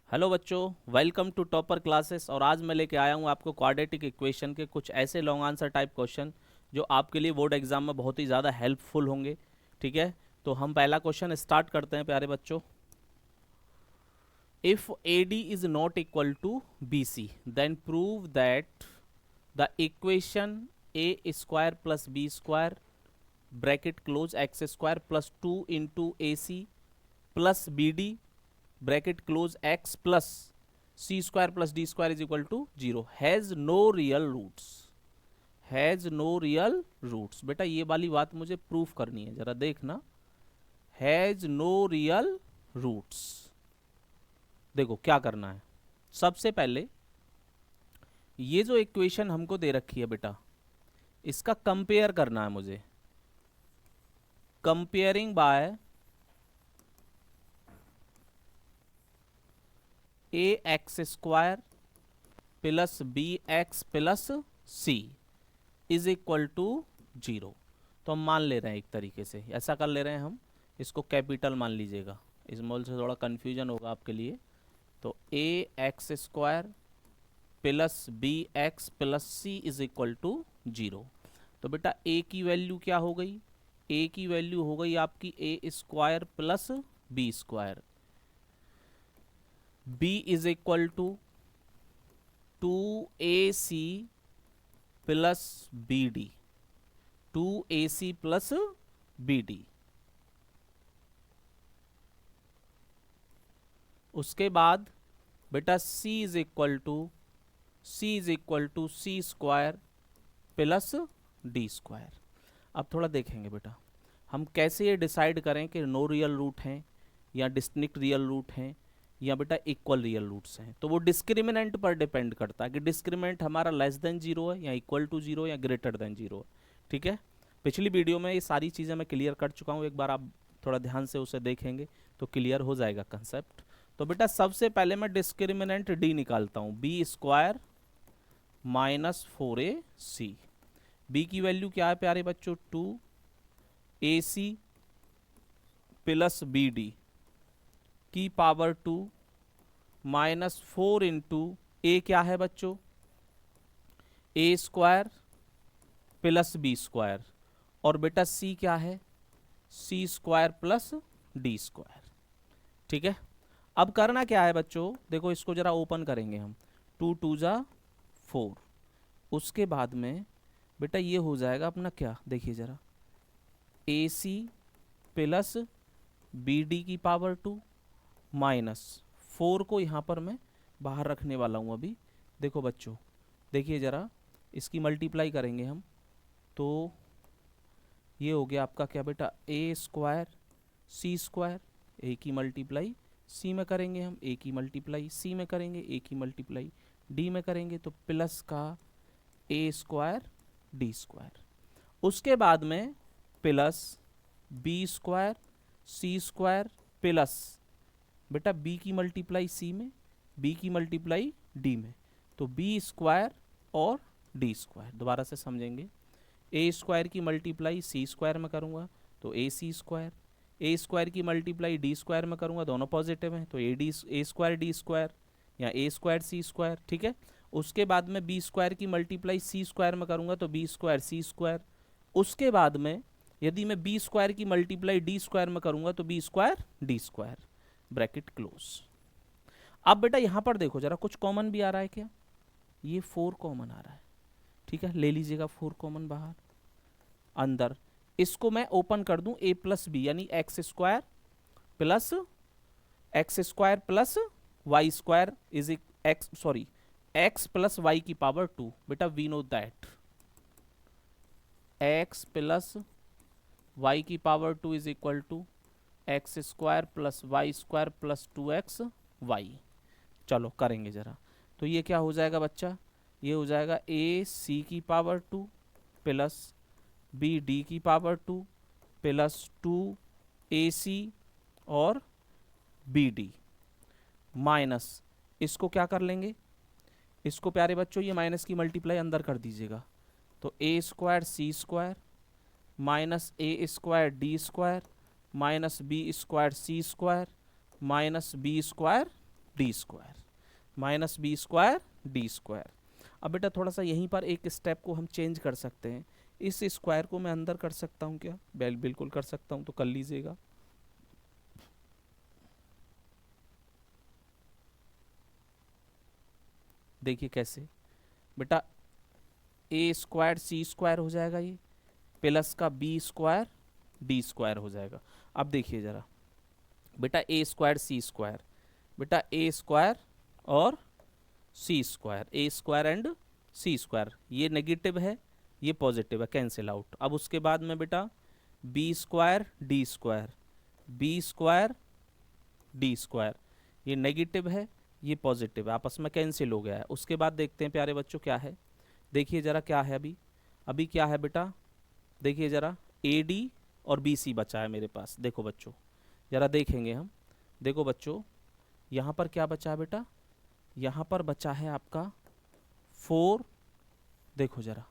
Hello बच्चों, welcome to topper classes. और आज मैं लेके आया हूँ आपको क्वाड्रेटिक इक्वेशन के कुछ ऐसे लॉन्ग आंसर टाइप क्वेश्चन जो आपके लिए बोर्ड एग्जाम में बहुत ही ज़्यादा हेल्पफुल होंगे। ठीक है, तो हम पहला क्वेश्चन स्टार्ट करते हैं प्यारे बच्चों। If A D is not equal to B C then prove that the equation A square plus B square bracket close X square plus two into A C plus B D bracket close X plus C square plus D square is equal to zero has no real roots. Has no real roots, बेटा ये वाली बात मुझे proof करनी है, जरा देखना। Has no real roots, देखो क्या करना है। सबसे पहले ये जो इक्वेशन हमको दे रखी है बेटा, इसका कंपेयर करना है मुझे। Comparing by A x square plus B x plus C is equal to zero. तो हम मान ले रहे हैं, एक तरीके से ऐसा कर ले रहे हैं हम, इसको कैपिटल मान लीजिएगा, स्मॉल से थोड़ा कन्फ्यूजन होगा आपके लिए। तो A x square plus B x plus C is equal to zero. तो बेटा ए की वैल्यू क्या हो गई? ए की वैल्यू हो गई आपकी A square plus B square. B is equal to 2ac plus B D, 2ac plus B D. उसके बाद बेटा c is equal to C square plus D square. अब थोड़ा देखेंगे बेटा, हम कैसे ये डिसाइड करें कि नो रियल रूट हैं या डिस्टिंक्ट रियल रूट हैं या बेटा इक्वल रियल रूट्स हैं। तो वो डिस्क्रिमिनेंट पर डिपेंड करता है कि डिस्क्रिमिनेंट हमारा लेस देन जीरो है या इक्वल टू जीरो या ग्रेटर देन जीरो है। ठीक है, पिछली वीडियो में ये सारी चीज़ें मैं क्लियर कर चुका हूँ, एक बार आप थोड़ा ध्यान से उसे देखेंगे तो क्लियर हो जाएगा कंसेप्ट। तो बेटा सबसे पहले मैं डिस्क्रिमिनेंट डी निकालता हूँ, B square minus 4ac। B की वैल्यू क्या है प्यारे बच्चों? 2ac प्लस बी डी की पावर 2 माइनस 4 इंटू ए क्या है बच्चों? A square plus B square. और बेटा सी क्या है? C square plus D square. ठीक है, अब करना क्या है बच्चों, देखो इसको जरा ओपन करेंगे हम। 2 2 जा 4। उसके बाद में बेटा ये हो जाएगा अपना क्या, देखिए जरा, ए सी प्लस बी डी की पावर 2 माइनस 4 को यहाँ पर मैं बाहर रखने वाला हूँ अभी। देखो बच्चों, देखिए ज़रा, इसकी मल्टीप्लाई करेंगे हम तो ये हो गया आपका क्या बेटा? ए स्क्वायर सी स्क्वायर, ए की मल्टीप्लाई सी में करेंगे हम, ए की मल्टीप्लाई सी में करेंगे, ए की मल्टीप्लाई डी में करेंगे, तो प्लस का ए स्क्वायर डी स्क्वायर। उसके बाद में प्लस बी स्क्वायर सी स्क्वायर प्लस बेटा बी की मल्टीप्लाई सी में, बी की मल्टीप्लाई डी में, तो बी स्क्वायर और डी स्क्वायर। दोबारा से समझेंगे, ए स्क्वायर की मल्टीप्लाई सी स्क्वायर में करूँगा तो ए सी स्क्वायर, ए स्क्वायर की मल्टीप्लाई डी स्क्वायर में करूँगा, दोनों पॉजिटिव हैं, तो ए स्क्वायर डी स्क्वायर या ए स्क्वायर सी स्क्वायर। ठीक है, उसके बाद में बी स्क्वायर की मल्टीप्लाई सी स्क्वायर में करूँगा तो बी स्क्वायर सी स्क्वायर। उसके बाद में यदि मैं बी स्क्वायर की मल्टीप्लाई डी स्क्वायर में करूँगा तो B square D square, bracket close. अब बेटा यहाँ पर देखो जरा, कुछ कॉमन भी आ रहा है क्या? ये 4 कॉमन आ रहा है। ठीक है, ले लीजिएगा 4 कॉमन बाहर। अंदर इसको मैं ओपन कर दूं, a प्लस बी यानी X square plus Y square is X plus Y की पावर 2। बेटा we know that X plus Y की power 2 is equal to X square plus Y square plus 2x Y. चलो करेंगे जरा, तो ये क्या हो जाएगा बच्चा? ये हो जाएगा ए सी की पावर 2 प्लस बी डी की पावर 2 प्लस 2ac और बी डी माइनस, इसको क्या कर लेंगे, इसको प्यारे बच्चों ये माइनस की मल्टीप्लाई अंदर कर दीजिएगा, तो A square C square minus A square D square minus B square C square minus B square D square, minus B square D square. अब बेटा थोड़ा सा यहीं पर एक स्टेप को हम चेंज कर सकते हैं, इस स्क्वायर को मैं अंदर कर सकता हूँ क्या? बिल्कुल कर सकता हूँ, तो कर लीजिएगा। देखिए कैसे बेटा, ए स्क्वायर सी स्क्वायर हो जाएगा ये, प्लस का बी स्क्वायर डी स्क्वायर हो जाएगा। अब देखिए जरा बेटा, ए स्क्वायर सी स्क्वायर, बेटा ए स्क्वायर और C square, A square and C square, ये नेगेटिव है ये पॉजिटिव है, कैंसिल आउट। अब उसके बाद में बेटा B square D square, B square D square, ये नेगेटिव है ये पॉजिटिव है, आपस में कैंसिल हो गया है। उसके बाद देखते हैं प्यारे बच्चों क्या है, देखिए जरा क्या है अभी, अभी क्या है बेटा, देखिए जरा ए डी और बी सी बचा है मेरे पास। देखो बच्चों जरा देखेंगे हम, देखो बच्चों यहाँ पर क्या बचा है बेटा, यहाँ पर बचा है आपका 4, देखो जरा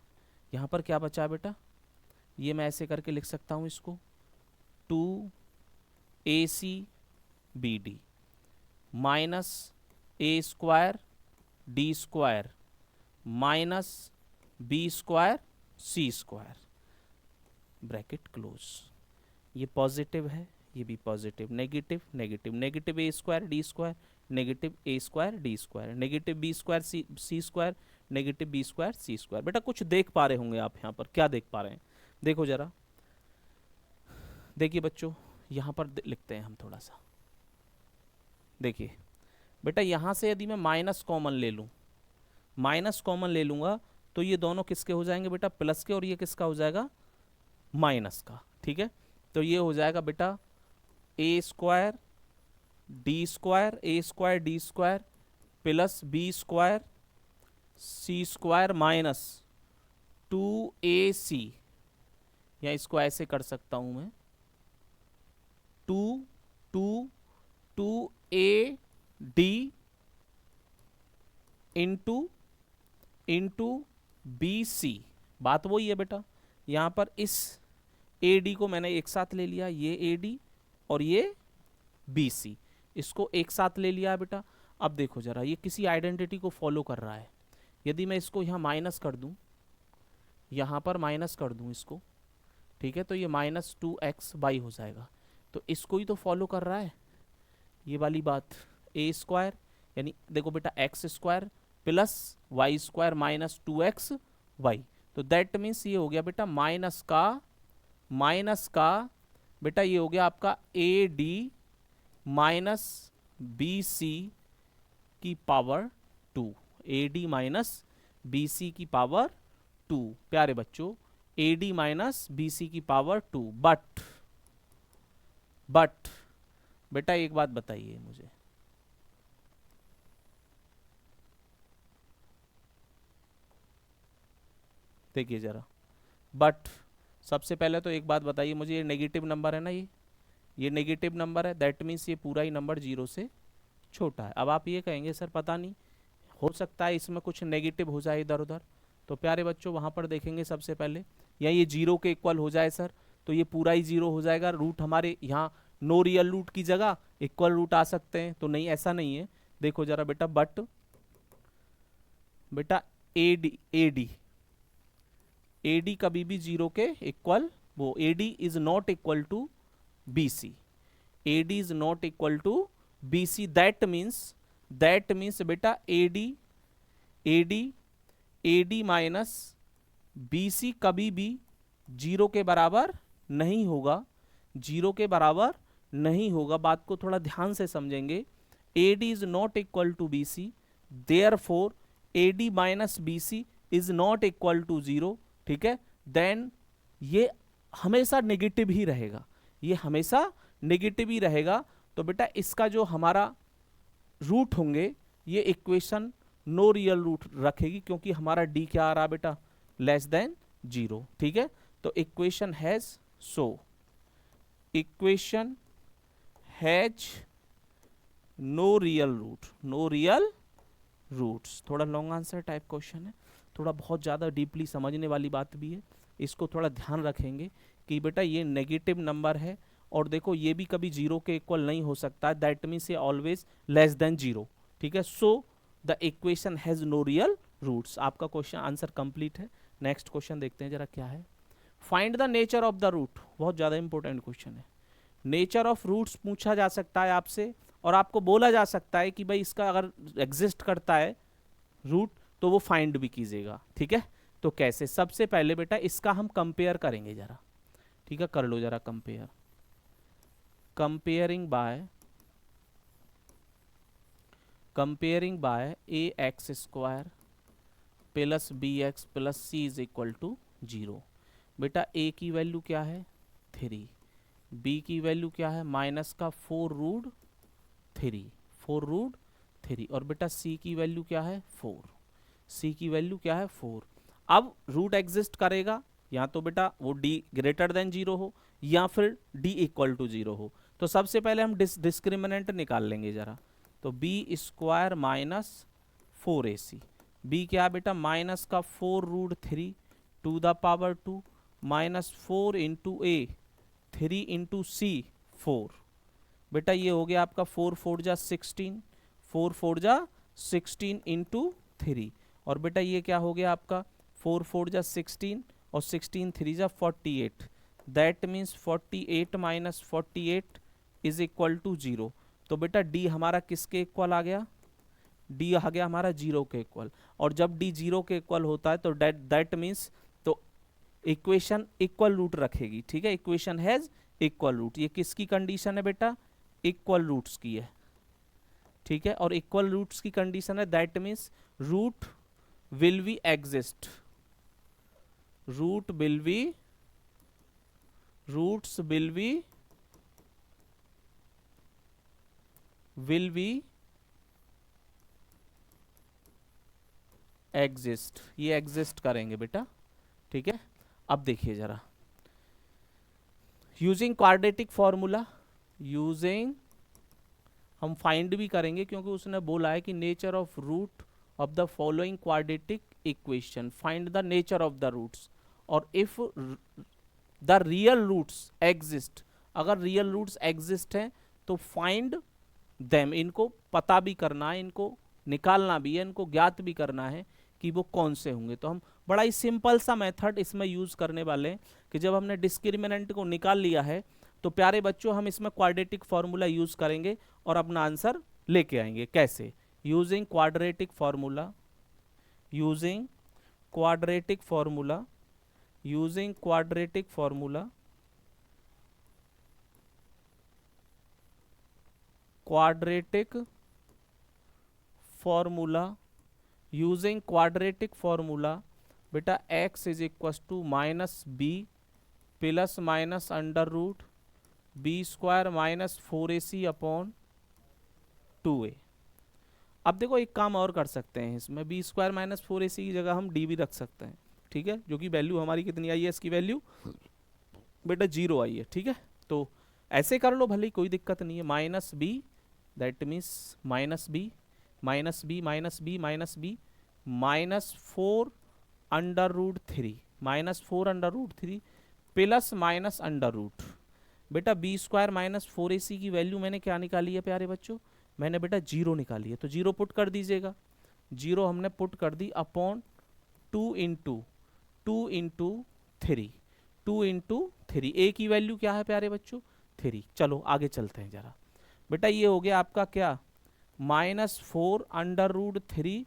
यहाँ पर क्या बचा है बेटा, ये मैं ऐसे करके लिख सकता हूँ इसको 2 A C B D minus A square D square minus B square C square, bracket close. ये पॉजिटिव है ये भी positive, negative negative, negative A square D square, negative A square D square, negative B square C square, negative B square C square. बेटा कुछ देख पा रहे होंगे आप यहाँ पर, क्या देख पा रहे हैं? देखो जरा, देखिए बच्चों यहाँ पर लिखते हैं हम थोड़ा सा, देखिए बेटा यहाँ से यदि मैं माइनस कॉमन ले लूँ, माइनस कॉमन ले लूँगा तो ये दोनों किसके हो जाएंगे बेटा, प्लस के, और ये किसका हो जाएगा, माइनस का। ठीक है, तो ये हो जाएगा बेटा A square D square, A square D square plus B square C square minus 2ac, या इसको ऐसे कर सकता हूं मैं 2 a d into b c. बात वही है बेटा, यहाँ पर इस ए डी को मैंने एक साथ ले लिया, ये ए डी और ये बी सी, इसको एक साथ ले लिया है बेटा। अब देखो जरा ये किसी आइडेंटिटी को फॉलो कर रहा है, यदि मैं इसको यहाँ माइनस कर दूँ, यहाँ पर माइनस कर दूँ इसको, ठीक है, तो ये -2xy हो जाएगा, तो इसको ही तो फॉलो कर रहा है ये वाली बात। ए स्क्वायर यानी देखो बेटा x square plus Y square minus 2xy, तो दैट मीन्स ये हो गया बेटा माइनस का बेटा ये हो गया आपका A D minus B C की power 2, A D minus B C की पावर 2। प्यारे बच्चों A D minus B C की पावर 2, बट बेटा एक बात बताइए मुझे, देखिए जरा, बट सबसे पहले तो एक बात बताइए मुझे, ये नेगेटिव नंबर है ना, ये नेगेटिव नंबर है, दैट मीन्स ये पूरा ही नंबर 0 से छोटा है। अब आप ये कहेंगे सर पता नहीं, हो सकता है इसमें कुछ नेगेटिव हो जाए इधर उधर, तो प्यारे बच्चों वहाँ पर देखेंगे सबसे पहले, या ये 0 के इक्वल हो जाए सर, तो ये पूरा ही 0 हो जाएगा, रूट हमारे यहाँ नो रियल रूट की जगह इक्वल रूट आ सकते हैं, तो नहीं ऐसा नहीं है। देखो जरा बेटा, बट बेटा ए डी कभी भी 0 के इक्वल, वो A D is not equal to B C, A D is not equal to B C, that means बेटा A D minus B C कभी भी 0 के बराबर नहीं होगा, 0 के बराबर नहीं होगा। बात को थोड़ा ध्यान से समझेंगे, a D is not equal to B c, therefore a D minus B c is not equal to 0, ठीक है, देन ये हमेशा नेगेटिव ही रहेगा, ये हमेशा नेगेटिव ही रहेगा। तो बेटा इसका जो हमारा रूट होंगे ये इक्वेशन नो रियल रूट रखेगी, क्योंकि हमारा डी क्या आ रहा बेटा, लेस देन 0, ठीक है। तो equation has no real roots. थोड़ा लॉन्ग आंसर टाइप क्वेश्चन है, थोड़ा बहुत ज़्यादा डीपली समझने वाली बात भी है, इसको थोड़ा ध्यान रखेंगे कि बेटा ये नेगेटिव नंबर है, और देखो ये भी कभी 0 के इक्वल नहीं हो सकता, दैट मीन्स ये ऑलवेज लेस देन 0, ठीक है। So the equation has no real roots. आपका क्वेश्चन आंसर कंप्लीट है। नेक्स्ट क्वेश्चन देखते हैं जरा क्या है। Find the nature of the root, बहुत ज़्यादा इंपॉर्टेंट क्वेश्चन है। नेचर ऑफ रूट्स पूछा जा सकता है आपसे, और आपको बोला जा सकता है कि भाई इसका अगर एग्जिस्ट करता है रूट तो वो फाइंड भी कीजिएगा, ठीक है। तो कैसे, सबसे पहले बेटा इसका हम कंपेयर करेंगे जरा, ठीक है। कर लो जरा compare, comparing by A x square plus B x plus C is equal to 0। बेटा ए की वैल्यू क्या है 3, बी की वैल्यू क्या है माइनस का 4√3, और बेटा सी की वैल्यू क्या है 4, सी की वैल्यू क्या है 4। अब रूट एग्जिस्ट करेगा या तो बेटा वो d ग्रेटर देन 0 हो या फिर d इक्वल टू 0 हो। तो सबसे पहले हम डिस्क्रिमिनेंट निकाल लेंगे जरा। तो B square minus 4ac, B क्या है बेटा माइनस का 4√3 to the power 2 minus 4 into A 3 into C 4। बेटा ये हो गया आपका 4 4 जा 16, 4 4 जा 16 इंटू 3, और बेटा ये क्या हो गया आपका 4 4 जा 16 और 16 3 जा 48। That means 48 minus 48 is equal to 0। तो बेटा डी हमारा किसके इक्वल आ गया, डी आ गया हमारा 0 के इक्वल। और जब डी 0 के इक्वल होता है तो दैट मीन्स तो इक्वेशन इक्वल रूट रखेगी, ठीक है। इक्वेशन हैज इक्वल रूट, ये किसकी कंडीशन है बेटा, इक्वल रूट्स की है, ठीक है। और इक्वल रूट्स की कंडीशन है that means root will be exist, roots will be exist, ये एग्जिस्ट करेंगे बेटा, ठीक है। अब देखिए जरा, यूजिंग क्वाड्रेटिक फॉर्मूला, हम फाइंड भी करेंगे क्योंकि उसने बोला है कि nature of root of the following quadratic equation, find the nature of the roots. और if the real roots exist, अगर रियल रूट्स एग्जिस्ट हैं तो फाइंड देम, इनको पता भी करना है, इनको निकालना भी है, इनको ज्ञात भी करना है कि वो कौन से होंगे। तो हम बड़ा ही सिंपल सा मेथड इसमें यूज करने वाले हैं कि जब हमने डिस्क्रिमिनेंट को निकाल लिया है तो प्यारे बच्चों हम इसमें क्वाड्रेटिक फॉर्मूला यूज करेंगे और अपना आंसर लेके आएंगे। कैसे, using quadratic formula, using quadratic formula, using quadratic formula, quadratic formula, using quadratic formula. बेटा x is equal to minus b plus minus under root b square minus 4ac upon 2a। अब देखो एक काम और कर सकते हैं इसमें, बी स्क्वायर माइनस 4ac की जगह हम d भी रख सकते हैं, ठीक है, जो कि वैल्यू हमारी कितनी आई है, इसकी वैल्यू बेटा 0 आई है, ठीक है। तो ऐसे कर लो भले, कोई दिक्कत नहीं है। Minus b, that means minus b minus b minus b minus b minus 4 under root 3, minus 4 under root 3 plus minus under root. बेटा बी स्क्वायर माइनस 4ac की वैल्यू मैंने क्या निकाली है प्यारे बच्चों, मैंने बेटा 0 निकाली है। तो 0 पुट कर दीजिएगा, 0 हमने पुट कर दी अपॉन 2 इंटू 3, 2 इंटू 3, ए की वैल्यू क्या है प्यारे बच्चों 3। चलो आगे चलते हैं जरा। बेटा ये हो गया आपका क्या, minus 4 under root 3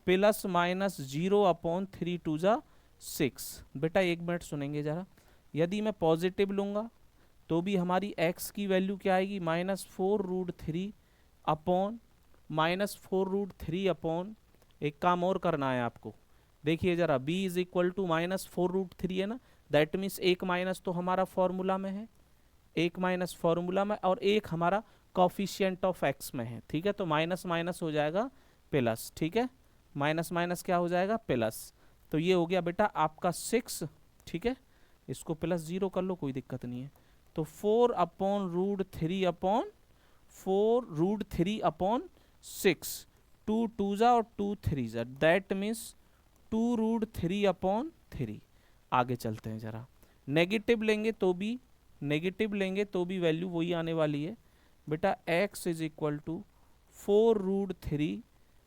plus minus 0 upon 3 two जा 6। बेटा एक मिनट सुनेंगे जरा, यदि मैं पॉजिटिव लूँगा तो भी हमारी x की वैल्यू क्या आएगी, माइनस 4√3 अपॉन माइनस 4√3 अपॉन, एक काम और करना है आपको, देखिए जरा b is equal to minus 4√3 है ना, दैट मीन्स एक माइनस तो हमारा फॉर्मूला में है, एक माइनस फॉर्मूला में और एक हमारा कॉफिशिएंट ऑफ x में है, ठीक है। तो माइनस माइनस हो जाएगा प्लस, ठीक है, माइनस माइनस क्या हो जाएगा प्लस। तो ये हो गया बेटा आपका 6, ठीक है, इसको प्लस 0 कर लो कोई दिक्कत नहीं है। तो 4 अपॉन रूट 3 अपॉन 4√3 अपॉन 6, 2 2 जा और 2 3 जा, दैट मीन्स 2√3 अपॉन 3। आगे चलते हैं जरा, नेगेटिव लेंगे तो भी वैल्यू वही आने वाली है बेटा, x is equal to 4√3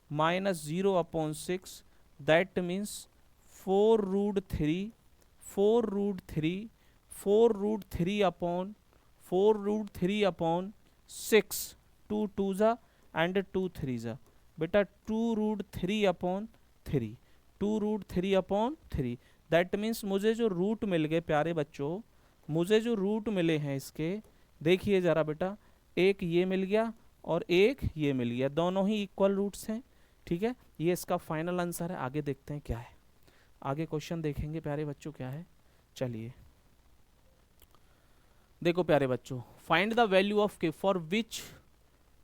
minus 0/6, that means 4√3 upon 4√3/6, 2 2 and 2 3 बेटा 2√3/3, 2√3/3, दैट मीन्स मुझे जो रूट मिल गए प्यारे बच्चों, मुझे जो रूट मिले हैं इसके, देखिए जरा बेटा, एक ये मिल गया और एक ये मिल गया, दोनों ही इक्वल रूट्स हैं। ठीक है, ये इसका फाइनल आंसर है। आगे देखते हैं क्या है, आगे क्वेश्चन देखेंगे प्यारे बच्चों क्या है। चलिए देखो प्यारे बच्चों, find the value of K for which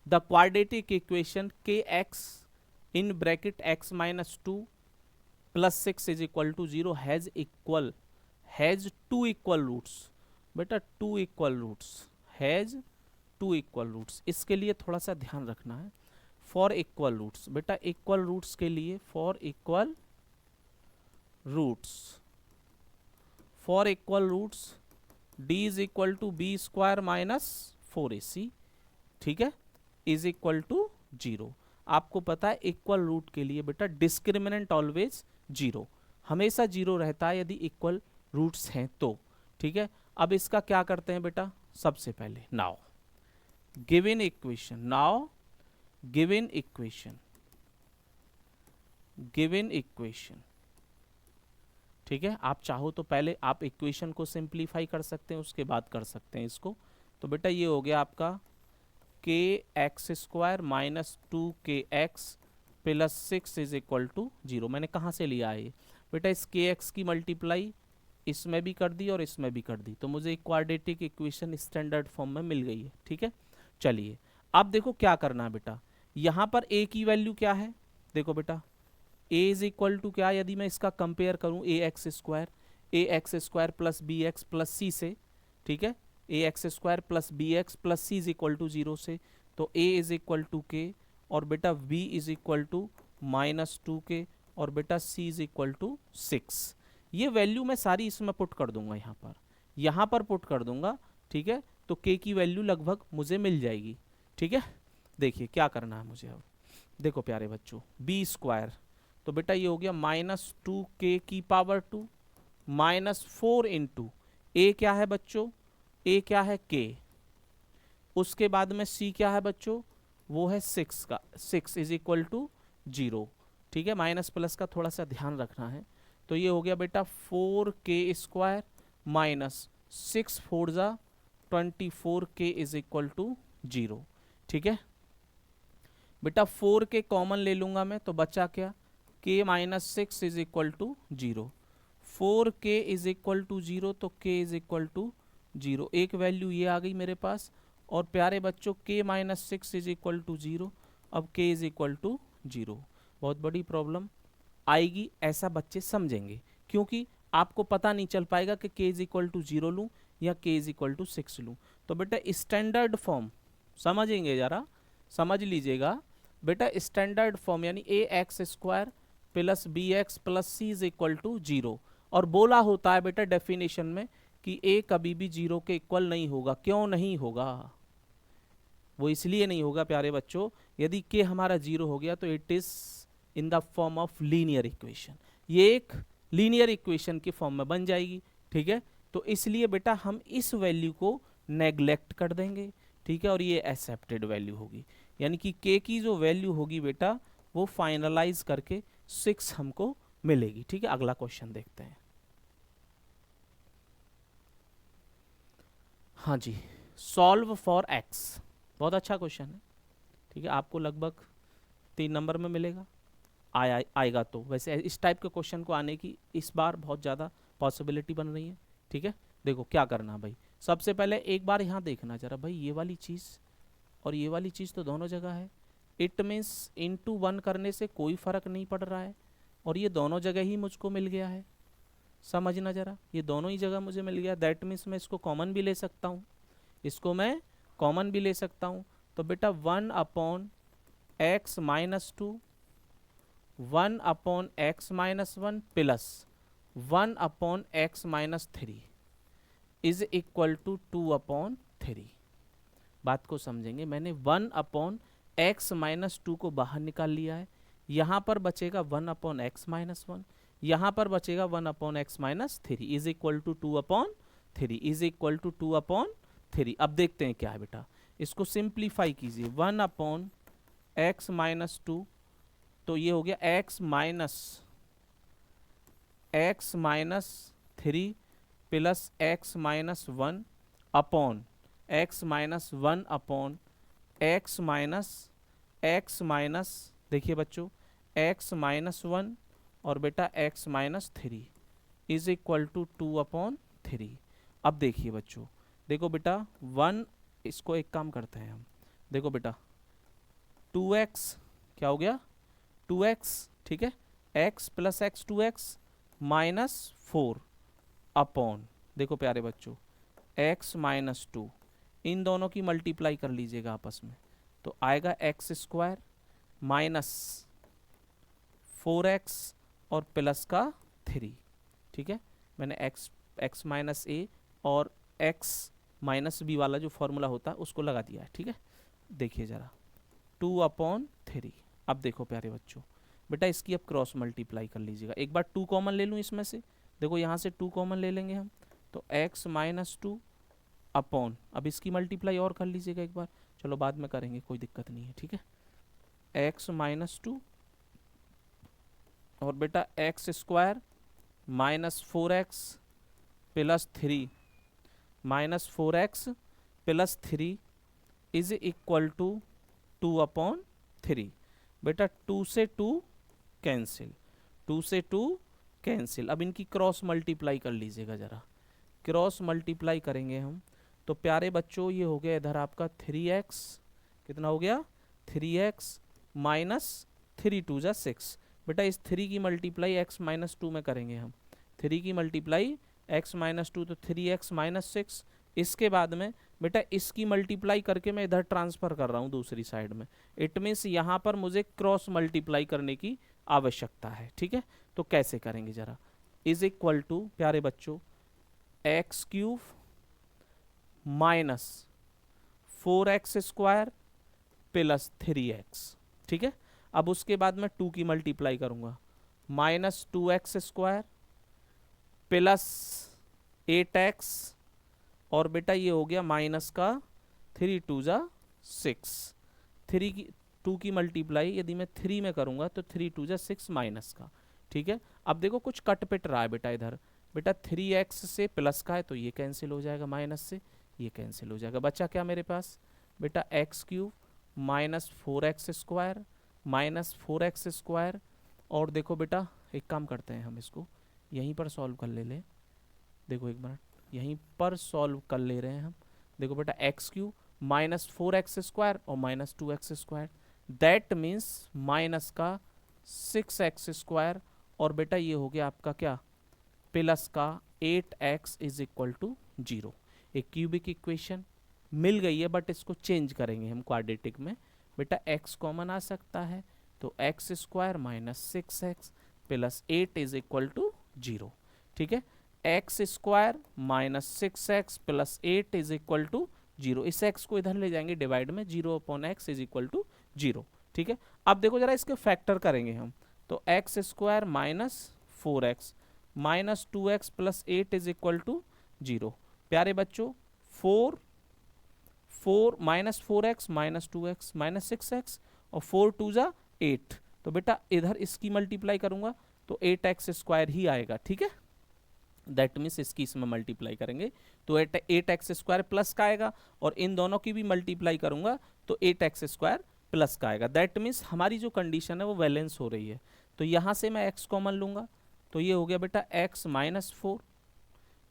the quadratic equation K X in bracket x minus 2 plus 6 is equal to 0 has two equal roots. बेटा two equal roots, has two equal roots, इसके लिए थोड़ा सा ध्यान रखना है। For equal roots, बेटा equal roots के लिए for equal roots, for equal roots d is equal to B square minus 4ac, ठीक है, इज इक्वल टू 0। आपको पता है इक्वल रूट के लिए बेटा डिस्क्रिमिनेंट ऑलवेज 0, हमेशा 0 रहता है यदि इक्वल रूट्स हैं तो। ठीक है, अब इसका क्या करते हैं बेटा, सबसे पहले now given equation, now given equation, given equation, ठीक है, आप चाहो तो पहले आप इक्वेशन को सिंप्लीफाई कर सकते हैं, उसके बाद कर सकते हैं इसको। तो बेटा ये हो गया आपका k x square minus 2kx plus 6 is equal to 0। मैंने कहाँ से लिया है बेटा, इस के एक्स की मल्टीप्लाई इसमें भी कर दी और इसमें भी कर दी, तो मुझे क्वाड्रेटिक इक्वेशन स्टैंडर्ड फॉर्म में मिल गई है। ठीक है, चलिए अब देखो क्या करना है बेटा, यहाँ पर a की वैल्यू क्या है, देखो बेटा a इज इक्वल टू क्या, यदि मैं इसका कंपेयर करूं ax square plus B x plus C से, ठीक है, ax square plus B x plus C is equal to 0 से, तो a इज इक्वल टू के और बेटा b is equal to minus 2k और बेटा c इज इक्वल टू 6। ये वैल्यू मैं सारी इसमें पुट कर दूंगा, यहाँ पर पुट कर दूंगा। ठीक है, तो k की वैल्यू लगभग मुझे मिल जाएगी। ठीक है, देखिए क्या करना है मुझे अब, देखो प्यारे बच्चों, b स्क्वायर, तो बेटा ये हो गया माइनस 2k की पावर 2 माइनस 4 इंटू ए क्या है बच्चों, a क्या है k, उसके बाद में c क्या है बच्चों, वो है 6 का, 6 इज इक्वल टू 0। ठीक है, माइनस प्लस का थोड़ा सा ध्यान रखना है। तो ये हो गया बेटा 4k स्क्वायर माइनस 6 4 जा 24k इज इक्वल टू 0। ठीक है बेटा 4k कॉमन ले लूंगा मैं, तो बचा क्या, k minus 6 is equal to 0, 4k is equal to 0, तो k इज इक्वल टू 0, एक वैल्यू ये आ गई मेरे पास। और प्यारे बच्चों k minus 6 is equal to 0, अब k इज इक्वल टू 0। बहुत बड़ी प्रॉब्लम आएगी, ऐसा बच्चे समझेंगे, क्योंकि आपको पता नहीं चल पाएगा कि k इज इक्वल टू 0 लूँ या k इज इक्वल टू 6 लूँ। तो बेटा स्टैंडर्ड फॉर्म समझेंगे, जरा समझ लीजिएगा बेटा, स्टैंडर्ड फॉर्म यानी A x square plus B x plus C is equal to 0, और बोला होता है बेटा डेफिनेशन में कि a कभी भी 0 के इक्वल नहीं होगा। क्यों नहीं होगा, वो इसलिए नहीं होगा प्यारे बच्चों, यदि k हमारा 0 हो गया तो it is in the form of linear equation, ये एक लीनियर इक्वेशन की फॉर्म में बन जाएगी। ठीक है, तो इसलिए बेटा हम इस वैल्यू को नेग्लेक्ट कर देंगे। ठीक है, और ये एक्सेप्टेड वैल्यू होगी, यानी कि k की जो वैल्यू होगी बेटा वो फाइनलाइज करके 6 हमको मिलेगी। ठीक है, अगला क्वेश्चन देखते हैं। हाँ जी, सॉल्व फॉर x, बहुत अच्छा क्वेश्चन है। ठीक है, आपको लगभग 3 नंबर में मिलेगा, आएगा तो। वैसे इस टाइप के क्वेश्चन को आने की इस बार बहुत ज़्यादा पॉसिबिलिटी बन रही है। ठीक है, देखो क्या करना भाई, सबसे पहले एक बार यहाँ देखना जरा भाई, ये वाली चीज़ और ये वाली चीज़ तो दोनों जगह है, इट मीन्स इनटू 1 करने से कोई फ़र्क नहीं पड़ रहा है, और ये दोनों जगह ही मुझको मिल गया है। समझना जरा, ये दोनों ही जगह मुझे मिल गया, दैट मीन्स मैं इसको कॉमन भी ले सकता हूँ, इसको मैं कॉमन भी ले सकता हूँ। तो बेटा 1 upon x minus 2, 1 upon x minus 1 plus 1 upon x minus 3 is equal to 2 upon 3। बात को समझेंगे, मैंने 1 अपॉन x माइनस टू को बाहर निकाल लिया है, यहाँ पर बचेगा 1/x-1, यहाँ पर बचेगा 1/x-3 is equal to 2/3 is equal to 2/3। अब देखते हैं क्या है बेटा, इसको सिंप्लीफाई कीजिए। 1/x-2, तो ये हो गया x-3 plus x-1 upon x-1 upon x देखिए बच्चों x-1 और बेटा x-3 इज इक्वल टू 2/3। अब देखिए बच्चों, देखो बेटा 1, इसको एक काम करते हैं हम, देखो बेटा 2x क्या हो गया 2x, ठीक है, x plus x 2x minus 4 upon, देखो प्यारे बच्चों x-2, इन दोनों की मल्टीप्लाई कर लीजिएगा आपस में, तो आएगा x² माइनस 4x और प्लस का 3, ठीक है। मैंने x माइनस a और x माइनस b वाला जो फॉर्मूला होता है उसको लगा दिया है, ठीक है। देखिए जरा 2/3। अब देखो प्यारे बच्चों, बेटा इसकी अब क्रॉस मल्टीप्लाई कर लीजिएगा। एक बार 2 कॉमन ले लूँ इसमें से, देखो यहाँ से 2 कॉमन ले लेंगे हम, तो x-2 अपॉन, अब इसकी मल्टीप्लाई और कर लीजिएगा एक बार, चलो बाद में करेंगे कोई दिक्कत नहीं है, ठीक है। x-2 और बेटा x² minus 4x plus 3 minus 4x plus 3 is equal to 2/3। बेटा 2 से 2 कैंसिल, 2 से 2 कैंसिल। अब इनकी क्रॉस मल्टीप्लाई कर लीजिएगा जरा, क्रॉस मल्टीप्लाई करेंगे हम, तो प्यारे बच्चों ये हो गया इधर आपका 3x, कितना हो गया 3x माइनस 3 2 जा 6। बेटा इस 3 की मल्टीप्लाई x-2 में करेंगे हम, 3 की मल्टीप्लाई x-2 तो 3x माइनस 6। इसके बाद में बेटा इसकी मल्टीप्लाई करके मैं इधर ट्रांसफर कर रहा हूँ दूसरी साइड में, इट मीन्स यहाँ पर मुझे क्रॉस मल्टीप्लाई करने की आवश्यकता है, ठीक है। तो कैसे करेंगे जरा, इज इक्वल टू प्यारे बच्चों x³ minus 4x² plus 3x, ठीक है। अब उसके बाद मैं 2 की मल्टीप्लाई करूंगा, माइनस 2x² प्लस 8x और बेटा ये हो गया माइनस का 3 2 जा 6। 2 की मल्टीप्लाई यदि मैं 3 में करूंगा तो 3 2 जा 6 माइनस का, ठीक है। अब देखो कुछ कट पिट रहा है बेटा इधर, बेटा 3x से प्लस का है तो ये कैंसिल हो जाएगा, माइनस से ये कैंसिल हो जाएगा, बचा क्या मेरे पास बेटा x³ minus 4x² minus 4x² और देखो बेटा एक काम करते हैं हम इसको यहीं पर सॉल्व कर ले, देखो एक मिनट यहीं पर सॉल्व कर ले रहे हैं हम। देखो बेटा x³ माइनस 4x² और minus 2x², that means minus का 6x² और बेटा ये हो गया आपका क्या प्लस का 8x इज इक्वल टू 0। एक क्यूबिक इक्वेशन मिल गई है, बट इसको चेंज करेंगे हम क्वाड्रेटिक में। बेटा x कॉमन आ सकता है तो x² minus 6x plus 8 is equal to 0, ठीक है। x² minus 6x plus 8 is equal to 0, इस x को इधर ले जाएंगे डिवाइड में, 0/x इज इक्वल टू 0, ठीक है। अब देखो जरा इसके फैक्टर करेंगे हम, तो x² minus 4x minus 2x plus 8 is equal to 0। प्यारे बच्चों 4 minus 4x minus 2x minus 6x और 4 2 जा 8, तो बेटा इधर इसकी मल्टीप्लाई करूंगा तो 8x² ही आएगा, ठीक है। दैट मीन्स इसकी इसमें मल्टीप्लाई करेंगे तो 8x² प्लस का आएगा और इन दोनों की भी मल्टीप्लाई करूंगा तो 8x² प्लस का आएगा। दैट मीन्स हमारी जो कंडीशन है वो बैलेंस हो रही है। तो यहाँ से मैं x कॉमन लूंगा तो ये हो गया बेटा x माइनस 4,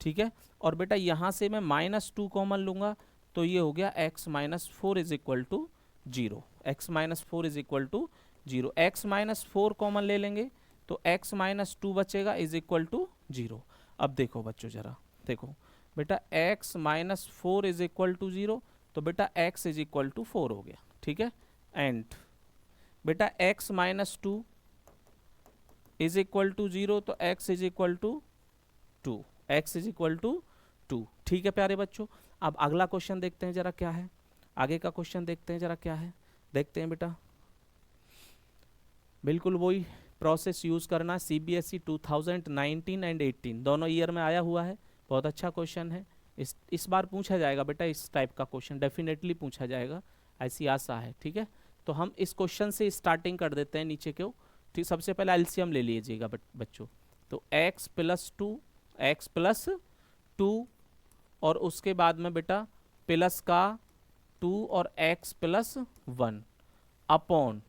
ठीक है। और बेटा यहाँ से मैं माइनस 2 कॉमन लूंगा तो ये हो गया x minus 4 is equal to 0, x minus 4 is equal to 0। x minus 4 common ले लेंगे तो x माइनस 2 बचेगा इज इक्वल टू 0। अब देखो बच्चों जरा देखो बेटा x minus 4 is equal to 0 तो बेटा x इज इक्वल टू 4 हो गया, ठीक है। एंड बेटा x minus 2 is equal to 0 तो x is equal to 2, x is equal to 2, ठीक है प्यारे बच्चों। अब अगला क्वेश्चन देखते हैं जरा क्या है, आगे का क्वेश्चन देखते हैं जरा क्या है। देखते हैं बेटा, बिल्कुल वही प्रोसेस यूज़ करना। CBSE 2019 एंड 18 दोनों ईयर में आया हुआ है, बहुत अच्छा क्वेश्चन है। इस बार पूछा जाएगा बेटा, इस टाइप का क्वेश्चन डेफिनेटली पूछा जाएगा, ऐसी आशा है। ठीक है, तो हम इस क्वेश्चन से स्टार्टिंग कर देते हैं नीचे क्यों। ठीक, सबसे पहले एलसीएम ले लीजिएगा बच्चों। तो x प्लस टू और उसके बाद में बेटा प्लस का 2 और x plus 1 upon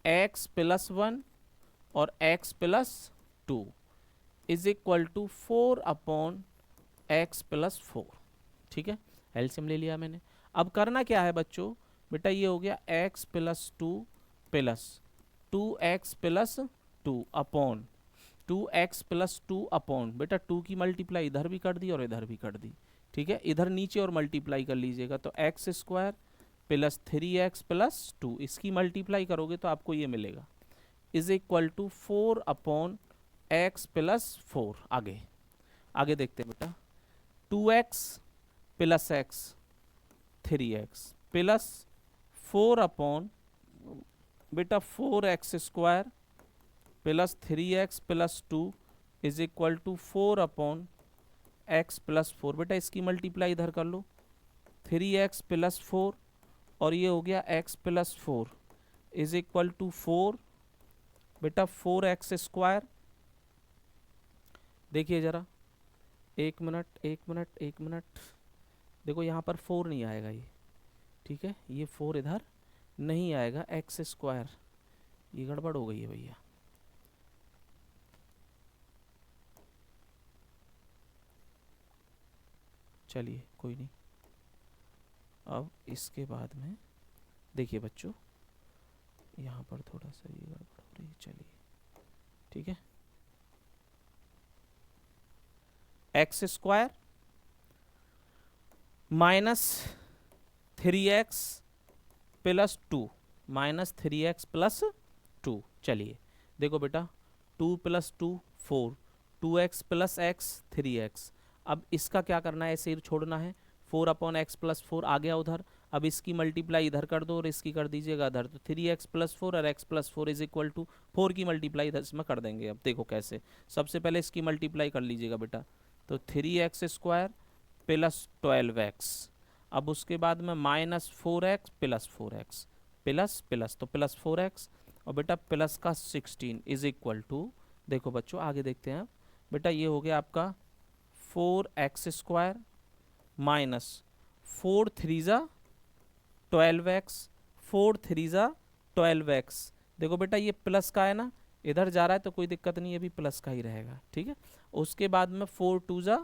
x plus 1 और x plus 2 is equal to 4 upon x plus 4। ठीक है, एलसीएम ले लिया मैंने। अब करना क्या है बच्चों, बेटा ये हो गया x plus 2 plus 2x plus 2 upon 2x plus 2 upon बेटा 2 की मल्टीप्लाई इधर भी कर दी और इधर भी कर दी। ठीक है, इधर नीचे और मल्टीप्लाई कर लीजिएगा, तो x square plus 3x plus 2 इसकी मल्टीप्लाई करोगे तो आपको ये मिलेगा, is equal to 4 upon x plus 4। आगे आगे देखते हैं बेटा, 2x plus x 3x plus 4 upon बेटा 4x square plus 3x plus 2 is equal to 4 upon x plus 4। बेटा इसकी मल्टीप्लाई इधर कर लो, 3x प्लस 4 और ये हो गया x plus 4 is equal to 4 बेटा 4x स्क्वायर। देखिए जरा, एक मिनट, देखो यहाँ पर 4 नहीं आएगा ये। ठीक है, ये 4 इधर नहीं आएगा, x स्क्वायर, ये गड़बड़ हो गई है भैया। चलिए कोई नहीं, अब इसके बाद में देखिए बच्चों, यहाँ पर थोड़ा सा ये गड़बड़ हो रही है। चलिए ठीक है, x square minus 3x plus 2 minus 3x plus 2। चलिए देखो बेटा, 2 plus 2 4, 2x plus x 3x। अब इसका क्या करना है, ऐसे ही छोड़ना है, 4 अपॉन एक्स प्लस 4 आ गया उधर। अब इसकी मल्टीप्लाई इधर कर दो और इसकी कर दीजिएगा इधर, तो 3x प्लस 4 और x plus 4 is equal to 4 की मल्टीप्लाई इधर इसमें कर देंगे। अब देखो कैसे, सबसे पहले इसकी मल्टीप्लाई कर लीजिएगा बेटा, तो 3x स्क्वायर प्लस 12x, अब उसके बाद में minus 4x plus 4x plus plus तो प्लस 4x और बेटा प्लस का 16 इज इक्वल टू, देखो बच्चों आगे देखते हैं बेटा, ये हो गया आपका 4x स्क्वायर माइनस 4 3 ज़ा 12x, 4 3 ज़ा 12x। देखो बेटा ये प्लस का है ना, इधर जा रहा है तो कोई दिक्कत नहीं है, भी प्लस का ही रहेगा। ठीक है, उसके बाद में 4 2 ज़ा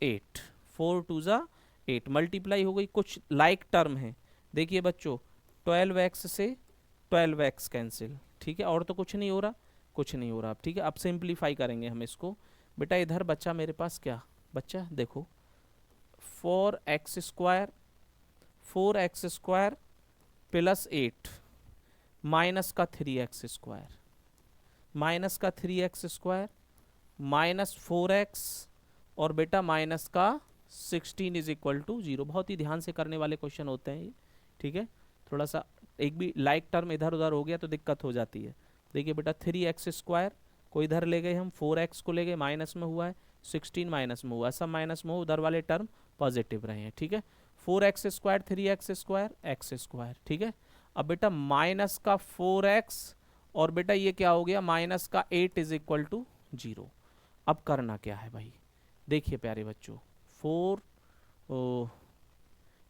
8, 4 2 ज़ा 8 मल्टीप्लाई हो गई, कुछ लाइक टर्म है। देखिए बच्चों 12x से 12x कैंसिल। ठीक है, और तो कुछ नहीं हो रहा, कुछ नहीं हो रहा। ठीक है, अब सिंप्लीफाई करेंगे हम इसको। बेटा इधर बच्चा मेरे पास क्या बच्चा, देखो 4x स्क्वायर प्लस 8 माइनस का 3x स्क्वायर, माइनस का 3x स्क्वायर माइनस 4x और बेटा माइनस का 16 इज इक्वल टू 0। बहुत ही ध्यान से करने वाले क्वेश्चन होते हैं ये। ठीक है, थोड़ा सा एक भी लाइक टर्म इधर उधर हो गया तो दिक्कत हो जाती है। देखिए बेटा 3x स्क्वायर को इधर ले गए हम, 4x को ले गए, माइनस में हुआ है, 16 माइनस में हुआ, सब माइनस में हो, उधर वाले टर्म पॉजिटिव रहे हैं। ठीक है, 4x square 3x square x square. ठीक है, अब बेटा माइनस का 4x और बेटा ये क्या हो गया, माइनस का 8 इज इक्वल टू 0। अब करना क्या है भाई, देखिए प्यारे बच्चों,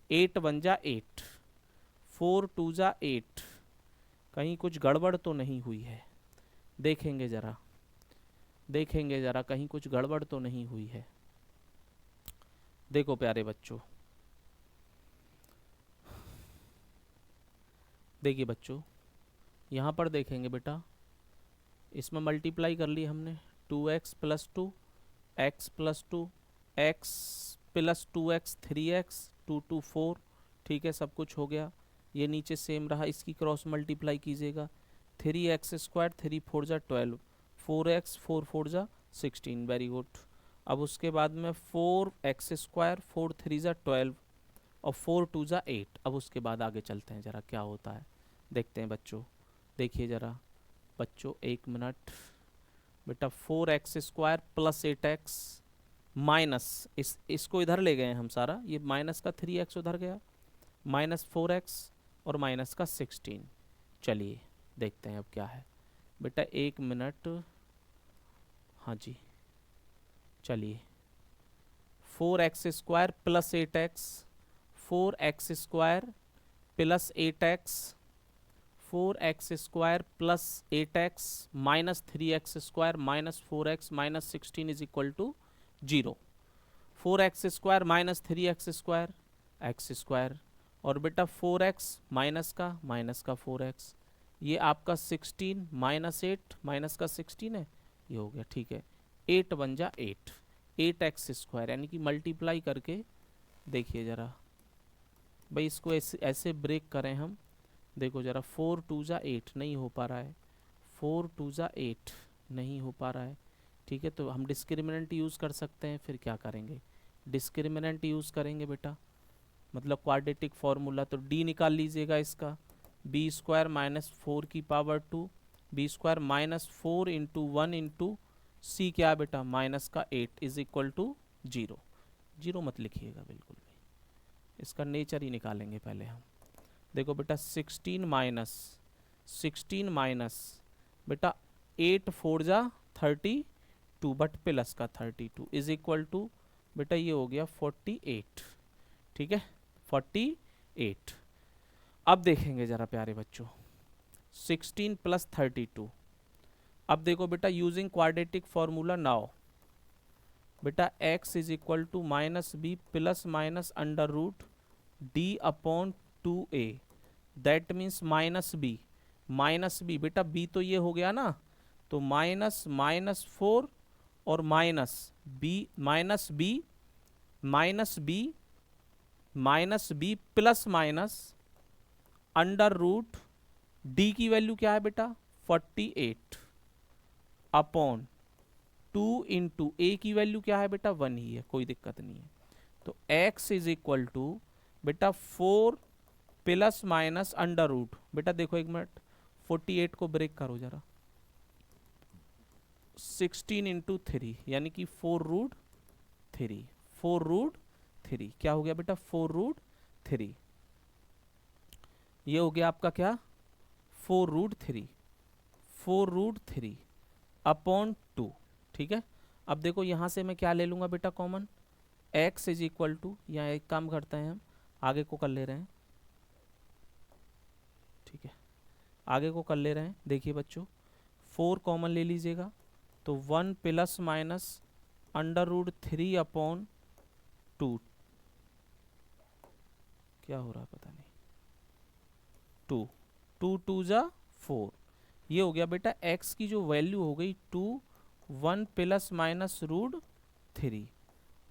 8 1 जा 8, 4 2 जा 8, कहीं कुछ गड़बड़ तो नहीं हुई है, देखेंगे जरा, देखेंगे जरा कहीं कुछ गड़बड़ तो नहीं हुई है। देखो प्यारे बच्चों, देखिए बच्चों यहाँ पर देखेंगे बेटा, इसमें मल्टीप्लाई कर ली हमने, 2x plus 2 x plus 2 x plus 2x 3x 2 2 4। ठीक है, सब कुछ हो गया, ये नीचे सेम रहा, इसकी क्रॉस मल्टीप्लाई कीजिएगा, 3x स्क्वायर 3 4 जा 12, 4x 4 4 जा 16, वेरी गुड। अब उसके बाद में 4x स्क्वायर 4 3 जा 12 और 4 2 = 8। अब उसके बाद आगे चलते हैं, ज़रा क्या होता है देखते हैं बच्चों। देखिए ज़रा बच्चों, 1 मिनट बेटा। 4x² + 8x माइनस, इसको इधर ले गए हैं हम सारा, ये माइनस का 3x उधर गया, -4x और माइनस का 16। चलिए देखते हैं अब क्या है बेटा। 1 मिनट, हाँ जी, चलिए। 4x² + 8x, 4x² + 8x, 4x² + 8x -3x² -4x -16 = 0। 4x² -3x² x², और बेटा 4x माइनस का 4x, ये आपका 16 -8 माइनस का 16 है, ये हो गया, ठीक है। 8 × 1 = 8, 8x², यानी कि मल्टीप्लाई करके देखिए ज़रा भाई, इसको ऐसे ब्रेक करें हम। देखो ज़रा, 4 2 = 8 नहीं हो पा रहा है, 4 2 = 8 नहीं हो पा रहा है, ठीक है। तो हम डिस्क्रिमिनेंट यूज़ कर सकते हैं। फिर क्या करेंगे, डिस्क्रिमिनेंट यूज़ करेंगे बेटा, मतलब क्वाड्रेटिक फार्मूला। तो डी निकाल लीजिएगा इसका, b² - 4⁻², b² -4 × 1 × c क्या है बेटा, माइनस का 8 = 0। 0 मत लिखिएगा बिल्कुल भी, इसका नेचर ही निकालेंगे पहले हम। देखो बेटा, 16 माइनस बेटा 8 4 = 32, बट प्लस का 32 = बेटा ये हो गया 48, ठीक है, 48। अब देखेंगे ज़रा प्यारे बच्चों, 16 + 32। अब देखो बेटा, यूजिंग क्वाड्रेटिक फार्मूला नाउ, बेटा x = -b ± √d/2a, that means -b बेटा, b तो ये हो गया ना, तो -4 और -b प्लस माइनस √d की वैल्यू क्या है बेटा, 48/2 × a की वैल्यू क्या है बेटा, 1 ही है, कोई दिक्कत नहीं है। तो x = बेटा 4 प्लस माइनस √ बेटा देखो 1 मिनट, 48 को ब्रेक करो जरा, 16 × 3 यानी कि 4√3, 4√3 क्या हो गया बेटा, 4√3, ये हो गया आपका क्या, 4√3/2, ठीक है। अब देखो यहाँ से मैं क्या ले लूँगा बेटा कॉमन, x = यहाँ एक काम करते हैं हम, आगे को कर ले रहे हैं, ठीक है, आगे को कर ले रहे हैं। देखिए बच्चों, 4 कॉमन ले लीजिएगा, तो 1 प्लस माइनस √3/2, क्या हो रहा है पता नहीं, 2 2 2 = 4, ये हो गया बेटा x की जो वैल्यू हो गई 2, 1 प्लस माइनस √3,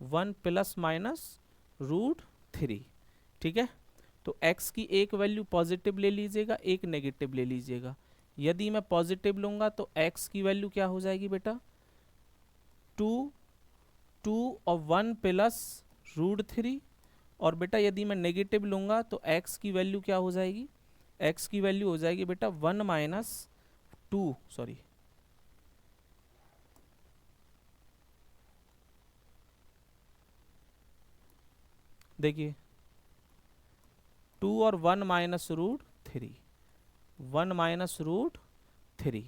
1 प्लस माइनस √3, ठीक है। तो x की एक वैल्यू पॉजिटिव ले लीजिएगा, एक नेगेटिव ले लीजिएगा। यदि मैं पॉजिटिव लूँगा तो x की वैल्यू क्या हो जाएगी बेटा, 2 2 और 1 प्लस √3, और बेटा यदि मैं नेगेटिव लूँगा तो x की वैल्यू क्या हो जाएगी, x की वैल्यू हो जाएगी बेटा 1 - 2, सॉरी, देखिए 2 और 1 माइनस √3, 1 माइनस √3।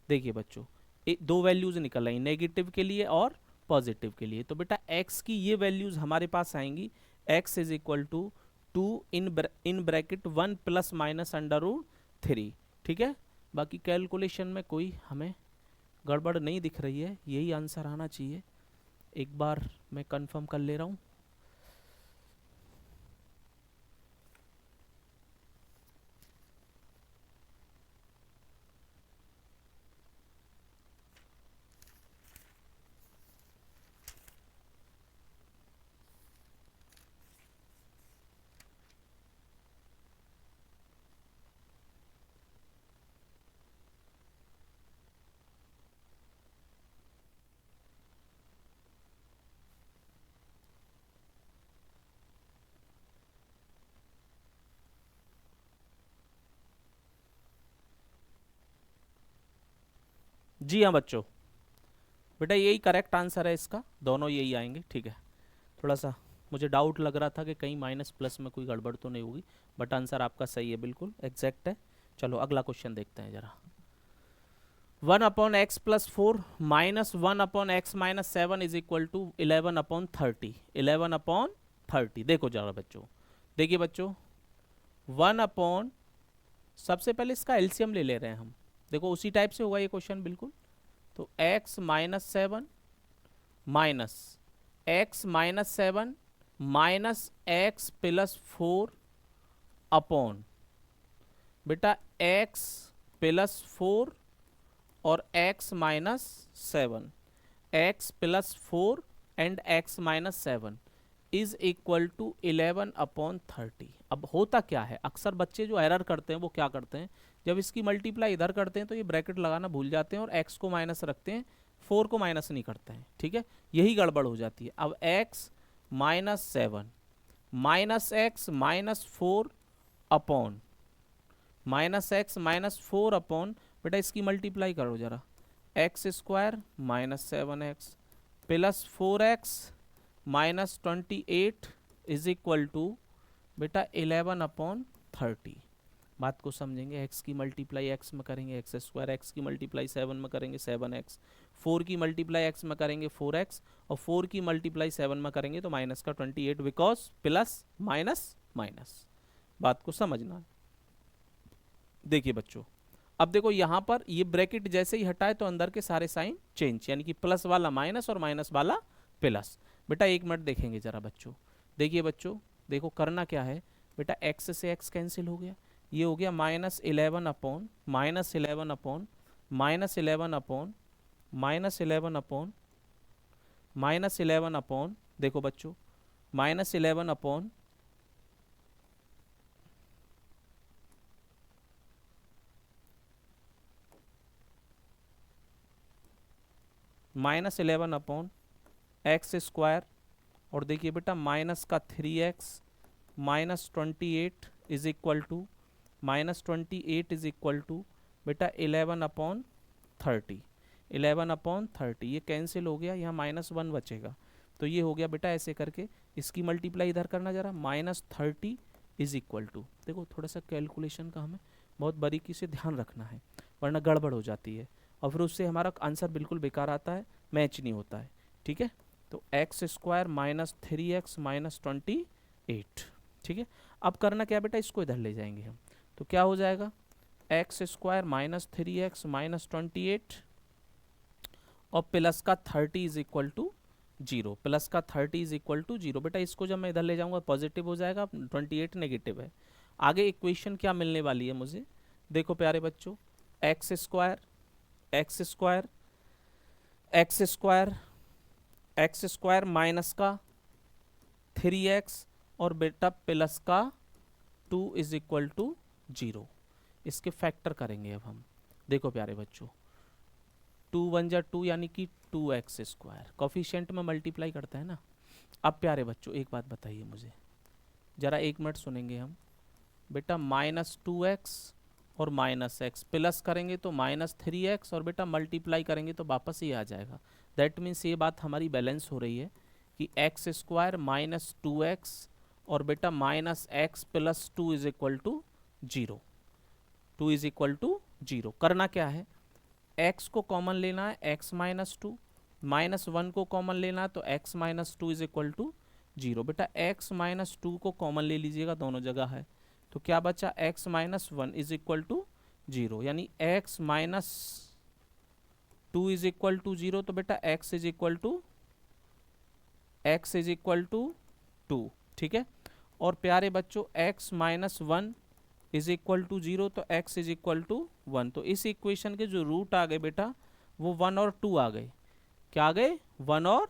देखिए बच्चों, दो वैल्यूज निकल आई, नेगेटिव के लिए और पॉजिटिव के लिए। तो बेटा x की ये वैल्यूज हमारे पास आएंगी, x = 2 इन ब्रैकेट 1 प्लस माइनस √3, ठीक है। बाकी कैलकुलेशन में कोई हमें गड़बड़ नहीं दिख रही है, यही आंसर आना चाहिए। एक बार मैं कंफर्म कर ले रहा हूँ। जी हाँ बच्चों, बेटा यही करेक्ट आंसर है इसका, दोनों यही आएंगे। ठीक है, थोड़ा सा मुझे डाउट लग रहा था कि कहीं माइनस प्लस में कोई गड़बड़ तो नहीं होगी, बट आंसर आपका सही है, बिल्कुल एग्जैक्ट है। चलो अगला क्वेश्चन देखते हैं जरा। 1/x+4 -1/x-7 is equal to 11/30। 11/30 देखो जरा बच्चों, देखिए बच्चों, 1 अपॉन, सबसे पहले इसका एलसीएम ले रहे हैं हम। देखो उसी टाइप से होगा ये क्वेश्चन बिल्कुल। तो x-7 minus x-7 minus x+4 upon बेटा x+4 और x-7, x+4 and x-7 is equal to 11/30। अब होता क्या है, अक्सर बच्चे जो एरर करते हैं वो क्या करते हैं, जब इसकी मल्टीप्लाई इधर करते हैं तो ये ब्रैकेट लगाना भूल जाते हैं और x को माइनस रखते हैं, 4 को माइनस नहीं करते हैं। ठीक है, यही गड़बड़ हो जाती है। अब x-7 minus x-4 upon -x-4 upon, बेटा इसकी मल्टीप्लाई करो जरा, x² -7x plus 4x -28 is equal to बेटा 11/30। बात को समझेंगे, x की मल्टीप्लाई x में करेंगे x², x की मल्टीप्लाई 7 में करेंगे 7x, 4 की मल्टीप्लाई x में करेंगे 4x, और 4 की मल्टीप्लाई 7 में करेंगे तो माइनस का 28, बिकॉज प्लस माइनस माइनस। बात को समझना है। देखिए बच्चों, अब देखो यहाँ पर ये ब्रैकेट जैसे ही हटाए तो अंदर के सारे साइन चेंज, यानी कि प्लस वाला माइनस और माइनस वाला प्लस। बेटा एक मिनट देखेंगे जरा बच्चों, देखिए बच्चों, देखो करना क्या है बेटा, x से x कैंसिल हो गया, ये हो गया -11 upon -11 upon -11 upon -11 upon -11 upon, देखो बच्चों -11 अपॉन -11 अपॉन x², और देखिए बेटा माइनस का 3x -28 is equal to -28 is equal to बेटा 11/30। 11/30 ये कैंसिल हो गया, यहाँ -1 बचेगा, तो ये हो गया बेटा ऐसे करके। इसकी मल्टीप्लाई इधर करना जरा, -30 इज इक्वल टू, देखो थोड़ा सा कैलकुलेशन का हमें बहुत बारीकी से ध्यान रखना है, वरना गड़बड़ हो जाती है और फिर उससे हमारा आंसर बिल्कुल बेकार आता है, मैच नहीं होता है। ठीक है, तो x² -3x -28। ठीक है, अब करना क्या बेटा, इसको इधर ले जाएंगे हम, तो क्या हो जाएगा, x² -3x -28 और प्लस का 30 इज इक्वल टू 0, प्लस का 30 इज इक्वल टू 0। बेटा इसको जब मैं इधर ले जाऊंगा पॉजिटिव हो जाएगा, 28 नेगेटिव है। आगे इक्वेशन क्या मिलने वाली है मुझे, देखो प्यारे बच्चों, x² माइनस का 3x और बेटा प्लस का 2 इज इक्वल टू 0। इसके फैक्टर करेंगे अब हम, देखो प्यारे बच्चों, 2 1 जा 2 यानी कि 2x², कॉफिशिएंट में मल्टीप्लाई करता है ना। अब प्यारे बच्चों एक बात बताइए मुझे, जरा एक मिनट सुनेंगे हम, बेटा -2x और -x प्लस करेंगे तो -3x और बेटा मल्टीप्लाई करेंगे तो वापस ही आ जाएगा। दैट मीन्स ये बात हमारी बैलेंस हो रही है कि x² -2x और बेटा -x + 2 is equal to 0, 2 is equal to 0। करना क्या है, x को कॉमन लेना है, x -2, -1 को कॉमन लेना है तो x -2 इज इक्वल टू 0। बेटा x -2 को कॉमन ले लीजिएगा, दोनों जगह है, तो क्या बचा, x -1 इज इक्वल टू 0, यानी x -2 इज इक्वल टू 0, तो बेटा x इज इक्वल टू 2। ठीक है, और प्यारे बच्चों x -1 इज इक्वल टू 0, तो x इज इक्वल टू 1। तो इस इक्वेशन के जो रूट आ गए बेटा वो 1 और 2 आ गए, क्या आ गए, 1 और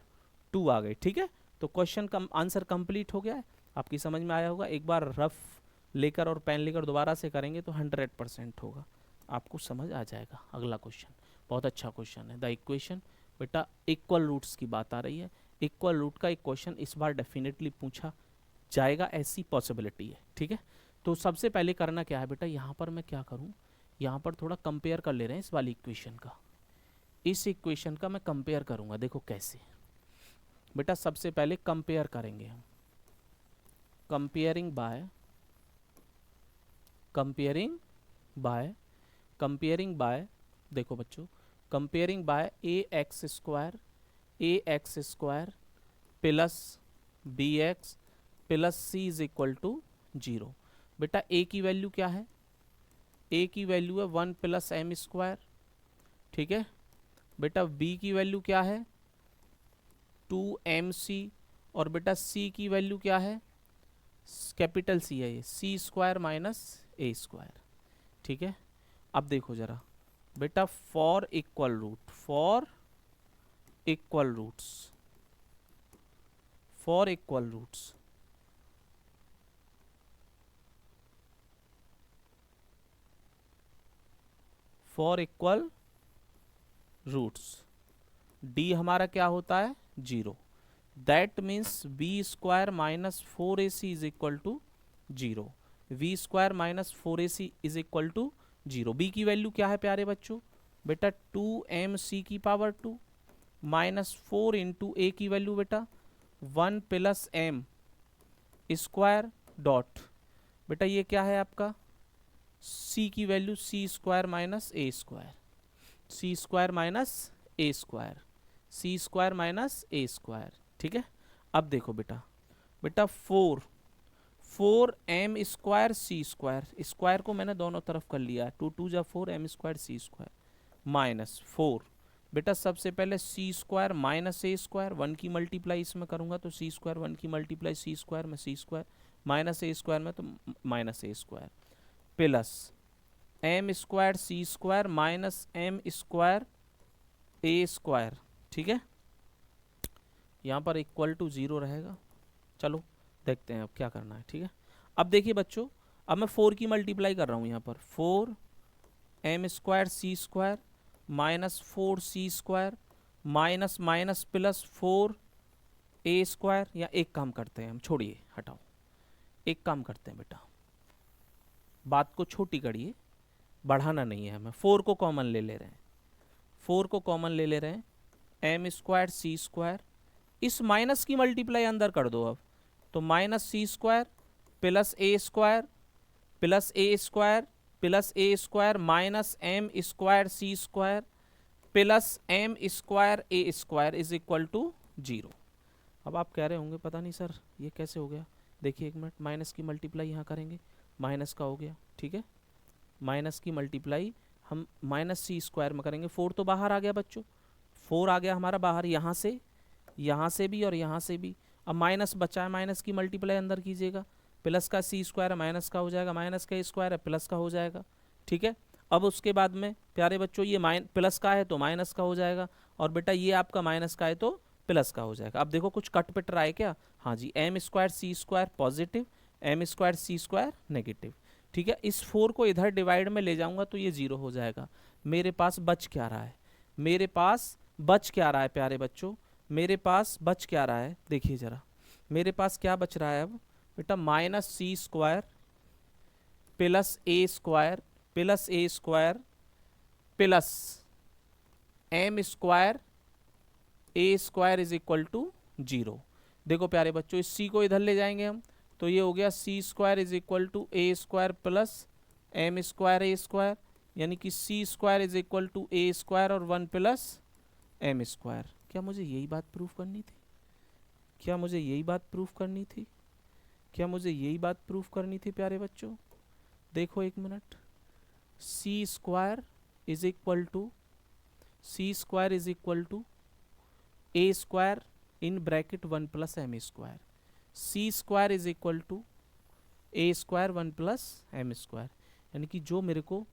2 आ गए। ठीक है, तो क्वेश्चन का आंसर कंप्लीट हो गया है, आपकी समझ में आया होगा। एक बार रफ लेकर और पेन लेकर दोबारा से करेंगे तो 100% होगा, आपको समझ आ जाएगा। अगला क्वेश्चन बहुत अच्छा क्वेश्चन है, द इक्वेशन, बेटा इक्वल रूट्स की बात आ रही है, इक्वल रूट का एक क्वेश्चन इस बार डेफिनेटली पूछा जाएगा, ऐसी पॉसिबिलिटी है। ठीक है, तो सबसे पहले करना क्या है बेटा, यहाँ पर मैं क्या करूँ, यहाँ पर थोड़ा कंपेयर कर ले रहे हैं इस वाली इक्वेशन का, इस इक्वेशन का मैं कंपेयर करूंगा। देखो कैसे बेटा, सबसे पहले कंपेयर करेंगे हम, कंपेयरिंग बाय कंपेयरिंग बाय देखो बच्चों, comparing by A x square plus B x plus C is equal to 0। बेटा ए की वैल्यू क्या है? ए की वैल्यू है 1 प्लस एम स्क्वायर, ठीक है। बेटा बी की वैल्यू क्या है? 2mc। और बेटा सी की वैल्यू क्या है? कैपिटल सी है ये, सी स्क्वायर माइनस ए स्क्वायर, ठीक है। अब देखो जरा बेटा, for equal roots for equal roots d हमारा क्या होता है? 0। That means b square minus 4ac is equal to 0। B square minus 4ac is equal to 0। B की वैल्यू क्या है प्यारे बच्चों? बेटा 2mc की पावर 2 माइनस 4 इंटू ए की वैल्यू बेटा 1 प्लस एम स्क्वायर डॉट, बेटा ये क्या है आपका? सी की वैल्यू सी स्क्वायर माइनस ए स्क्वायर, सी स्क्वायर माइनस ए स्क्वायर, सी स्क्वायर माइनस ए स्क्वायर, ठीक है। अब देखो बेटा, बेटा 4 एम स्क्वायर सी स्क्वायर, स्क्वायर को मैंने दोनों तरफ कर लिया है, 2 2 4 एम स्क्वायर सी स्क्वायर माइनस 4। बेटा सबसे पहले सी स्क्वायर माइनस ए स्क्वायर, 1 की मल्टीप्लाई इसमें करूंगा तो सी स्क्वायर, 1 की मल्टीप्लाई सी स्क्वायर में सी स्क्वायर, माइनस ए स्क्वायर में तो माइनस ए स्क्वायर, प्लस एम स्क्वायर सी स्क्वायर माइनस एम स्क्वायर ए स्क्वायर, ठीक है। यहाँ पर इक्वल टू 0 रहेगा। चलो देखते हैं अब क्या करना है, ठीक है। अब देखिए बच्चों, अब मैं 4 की मल्टीप्लाई कर रहा हूँ यहाँ पर, 4 एम स्क्वायर सी स्क्वायर माइनस 4 सी स्क्वायर माइनस माइनस प्लस 4 ए स्क्वायर। या एक काम करते हैं हम, छोड़िए हटाओ, एक काम करते हैं बेटा, बात को छोटी करिए, बढ़ाना नहीं है हमें। 4 को कॉमन ले ले रहे हैं, 4 को कॉमन ले ले रहे हैं, एम स्क्वायर सी स्क्वायर, इस माइनस की मल्टीप्लाई अंदर कर दो अब, तो minus c square plus a square plus a square plus a square minus m square C square plus M square A square is equal to 0। अब आप कह रहे होंगे पता नहीं सर ये कैसे हो गया। देखिए एक मिनट, माइनस की मल्टीप्लाई यहाँ करेंगे, माइनस का हो गया, ठीक है। माइनस की मल्टीप्लाई हम माइनस सी स्क्वायर में करेंगे, 4 तो बाहर आ गया बच्चों, 4 आ गया हमारा बाहर, यहाँ से भी और यहाँ से भी। अब माइनस बचा है, माइनस की मल्टीप्लाई अंदर कीजिएगा, प्लस का सी स्क्वायर है माइनस का हो जाएगा, माइनस का स्क्वायर है प्लस का हो जाएगा, ठीक है। अब उसके बाद में प्यारे बच्चों ये प्लस का है तो माइनस का हो जाएगा, और बेटा ये आपका माइनस का है तो प्लस का हो जाएगा। अब देखो कुछ कट पिट रहा है क्या? हाँ जी, एम स्क्वायर सी स्क्वायर पॉजिटिव, एम स्क्वायर सी स्क्वायर नेगेटिव, ठीक है। इस 4 को इधर डिवाइड में ले जाऊंगा तो ये 0 हो जाएगा। मेरे पास बच क्या रहा है? मेरे पास बच क्या रहा है प्यारे बच्चों? मेरे पास बच क्या रहा है? देखिए जरा, मेरे पास क्या बच रहा है अब बेटा, minus c square plus a square plus M square A square is equal to 0। देखो प्यारे बच्चों, इस सी को इधर ले जाएंगे हम तो ये हो गया C square is equal to A square plus M square A square, यानी कि C square is equal to A square और 1 प्लस एम स्क्वायर। क्या मुझे यही बात प्रूफ करनी थी? क्या मुझे यही बात प्रूफ करनी थी? क्या मुझे यही बात प्रूफ करनी थी प्यारे बच्चों? देखो एक minute, c square is equal to A square in bracket 1 plus M square, C square is equal to A square 1 plus M square, यानी कि जो मेरे को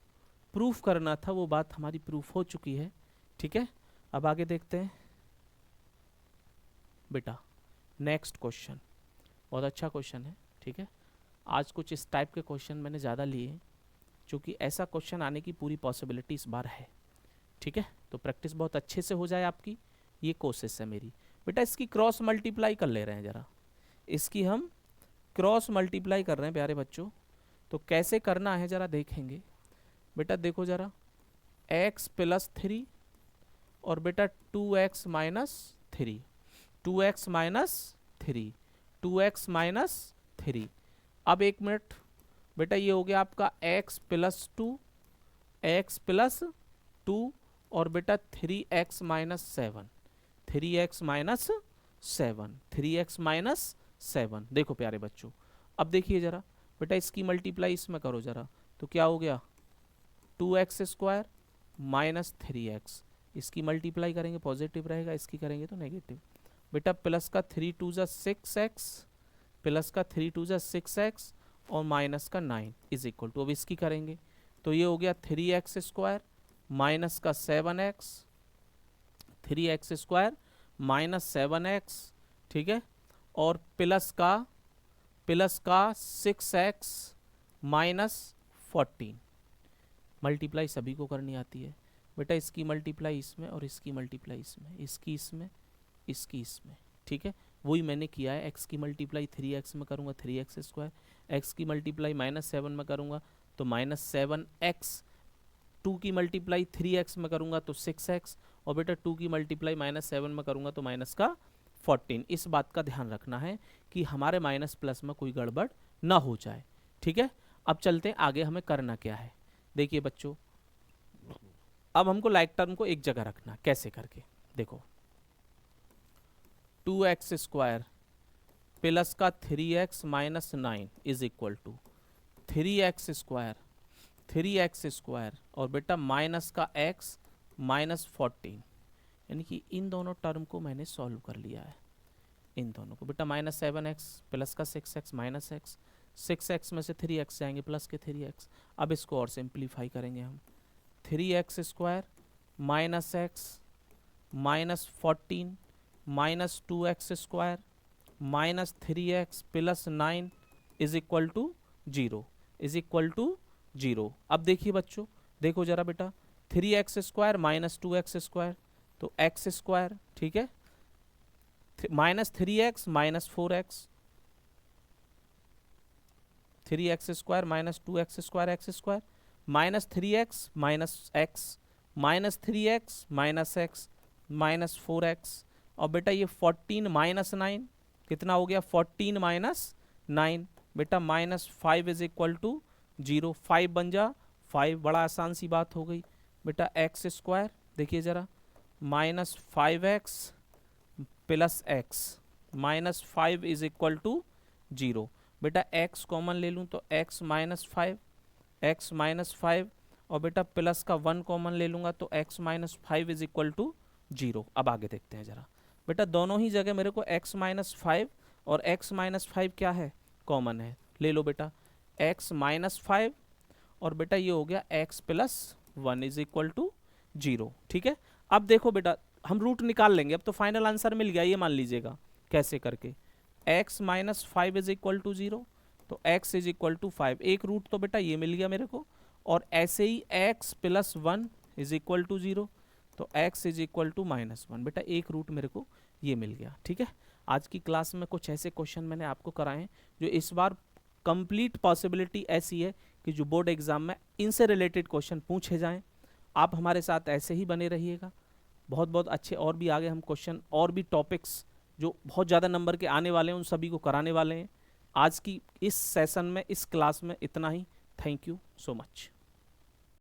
प्रूफ करना था वो बात हमारी प्रूफ हो चुकी है, ठीक है। अब आगे देखते हैं बेटा, नेक्स्ट क्वेश्चन बहुत अच्छा क्वेश्चन है, ठीक है। आज कुछ इस टाइप के क्वेश्चन मैंने ज़्यादा लिए हैं, क्योंकि ऐसा क्वेश्चन आने की पूरी पॉसिबिलिटी इस बार है, ठीक है। तो प्रैक्टिस बहुत अच्छे से हो जाए आपकी, ये कोशिश है मेरी। बेटा इसकी क्रॉस मल्टीप्लाई कर ले रहे हैं जरा, इसकी हम क्रॉस मल्टीप्लाई कर रहे हैं प्यारे बच्चों। तो कैसे करना है जरा देखेंगे बेटा। देखो जरा, x प्लस 3 और बेटा 2x minus 3, 2x minus 3, 2x minus 3। अब एक मिनट बेटा, ये हो गया आपका x प्लस 2, x प्लस 2 और बेटा 3x minus 7, 3x minus 7, 3x minus 7। देखो प्यारे बच्चों, अब देखिए जरा बेटा, इसकी मल्टीप्लाई इसमें करो जरा, तो क्या हो गया 2x स्क्वायर माइनस 3x, इसकी मल्टीप्लाई करेंगे पॉजिटिव रहेगा, इसकी करेंगे तो नेगेटिव। बेटा प्लस का 3 टू जा 6x, प्लस का 3 टू जा 6x और माइनस का 9 इज इक्वल टू, अब इसकी करेंगे तो ये हो गया 3x स्क्वायर माइनस का 7x, 3x square minus 7x, ठीक है, और प्लस का 6x माइनस 14। मल्टीप्लाई सभी को करनी आती है बेटा, इसकी मल्टीप्लाई इसमें और इसकी मल्टीप्लाई इसमें, इसकी इसमें, इसकी इसमें, ठीक है, वही मैंने किया है। x की मल्टीप्लाई 3x में करूँगा 3x स्क्वायर, x की मल्टीप्लाई माइनस 7 में करूँगा तो माइनस 7x, 2 की मल्टीप्लाई 3x में करूँगा तो 6x, और बेटा 2 की मल्टीप्लाई माइनस 7 में करूँगा तो माइनस का 14। इस बात का ध्यान रखना है कि हमारे माइनस प्लस में कोई गड़बड़ ना हो जाए, ठीक है। अब चलते हैं आगे, हमें करना क्या है। देखिए बच्चों, अब हमको लाइक टर्म को एक जगह रखना, कैसे करके देखो, 2x स्क्वायर प्लस का 3x minus 9 is equal to 3x square, 3x square और बेटा माइनस का x माइनस 14, यानी कि इन दोनों टर्म को मैंने सॉल्व कर लिया है, इन दोनों को। बेटा माइनस 7x प्लस का 6x माइनस x, 6x में से 3x जाएंगे प्लस के 3x। अब इसको और सिंप्लीफाई करेंगे हम, 3x square minus x minus 14 minus 2x square minus 3x plus 9 is equal to 0, is equal to 0। अब देखिए बच्चों, देखो जरा बेटा, 3x square minus 2x square तो x स्क्वायर, ठीक है, minus 3x minus 4x, 3x square minus 2x square x square minus 3x minus x minus 3x minus x minus 4x, और बेटा ये 14 माइनस 9 कितना हो गया, 14 माइनस 9, बेटा माइनस 5 इज इक्वल टू 0, 5 बन जा 5, बड़ा आसान सी बात हो गई। बेटा x स्क्वायर देखिए जरा, minus 5x plus x minus 5 is equal to 0। बेटा x कॉमन ले लूँ तो x माइनस 5, x माइनस 5, और बेटा प्लस का 1 कॉमन ले लूँगा तो x minus 5 is equal to 0। अब आगे देखते हैं जरा, बेटा दोनों ही जगह मेरे को x माइनस 5 और x माइनस 5 क्या है, कॉमन है, ले लो बेटा x माइनस 5 और बेटा ये हो गया x plus 1 is equal to 0, ठीक है। अब देखो बेटा, हम रूट निकाल लेंगे, अब तो फाइनल आंसर मिल गया, ये मान लीजिएगा कैसे करके, x minus 5 is equal to 0 तो x इज इक्वल टू 5, एक रूट तो बेटा ये मिल गया मेरे को, और ऐसे ही x plus 1 is equal to 0 तो x is equal to minus 1, बेटा एक रूट मेरे को ये मिल गया, ठीक है। आज की क्लास में कुछ ऐसे क्वेश्चन मैंने आपको कराए हैं जो इस बार कंप्लीट पॉसिबिलिटी ऐसी है कि जो बोर्ड एग्जाम में इनसे रिलेटेड क्वेश्चन पूछे जाएं। आप हमारे साथ ऐसे ही बने रहिएगा, बहुत बहुत अच्छे और भी आगे हम क्वेश्चन और भी टॉपिक्स जो बहुत ज़्यादा नंबर के आने वाले हैं उन सभी को कराने वाले हैं। आज की इस सेशन में, इस क्लास में इतना ही। Thank you so much.